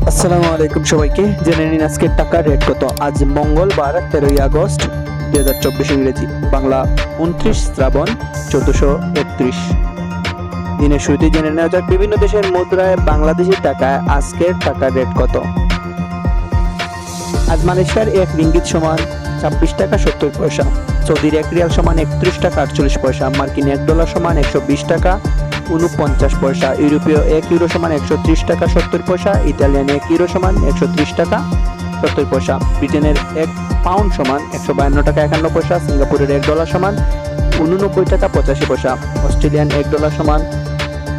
আসসালামু আলাইকুম সবাইকে। জেনে নিন আজকের টাকার রেট কত। আজ মঙ্গলবার 13ই আগস্ট 2024 ইংরেজি, বাংলা 29 শ্রাবণ 1431। দিনের শুরুতে জেনে নেওয়া যাক বিভিন্ন দেশের মুদ্রায় বাংলাদেশি টাকায় আজকের টাকার রেট কত। আজ মালয়েশিয়ার 1 রিঙ্গিত সমান 26 টাকা 70 পয়সা, সৌদির 1 রিয়াল সমান 31 টাকা 48 পয়সা, মার্কিন 1 ডলার সমান 120 টাকা 49 পয়সা, ইউরোপীয় 1 ইউরো সমান 130 টাকা 70 পয়সা, ইতালিয়ান 1 ইউরো সমান 130 টাকা 70 পয়সা, ব্রিটেনের 1 পাউন্ড সমান 152 টাকা 51 পয়সা, সিঙ্গাপুরের 1 ডলার সমান 89 টাকা 85 পয়সা, অস্ট্রেলিয়ান 1 ডলার সমান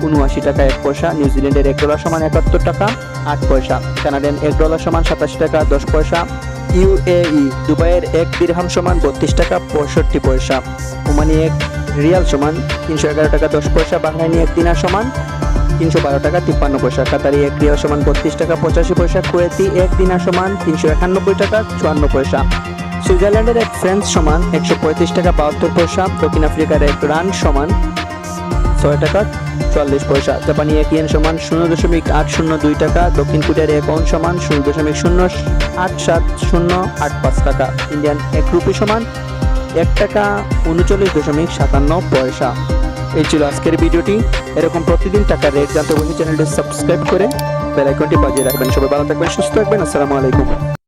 79 টাকা 1 পয়সা, নিউজিল্যান্ডের 1 ডলার সমান 71 টাকা 8 পয়সা, কানাডিয়ান 1 ডলার সমান 87 টাকা 10 পয়সা, ইউএই দুবাইয়ের 1 দিরহাম সমান 32 টাকা 65 পয়সা, ওমানি 1 রিয়াল সমান 311 টাকা 10 পয়সা, বাহরাইনি 1 দিনার সমান 312 টাকা 53 পয়সা, কাতারি 1 রিয়াল সমান 32 টাকা 85 পয়সা, কুয়েতি 1 দিনার সমান 391 টাকা 54 পয়সা, সুইজারল্যান্ডের 1 ফ্রান্স সমান 135 টাকা 72 পয়সা, দক্ষিণ আফ্রিকার 1 রান্ড সমান 6 টাকা 44 পয়সা, জাপানি 1 ইয়েন সমান 0.802 টাকা, দক্ষিণ কোরিয়ার 1 ওন সমান 0.08785 টাকা, ইন্ডিয়ান 1 রুপি সমান 1 টাকা 39.57 পয়সা। এই ছিল আজকের ভিডিওটি। এরকম প্রতিদিন টাকার রেট জানতে অবশ্যই চ্যানেলটি সাবস্ক্রাইব করে বেল আইকনটি বাজিয়ে রাখবেন। সবাই ভালো থাকবেন, সুস্থ থাকবেন। আসসালামু আলাইকুম।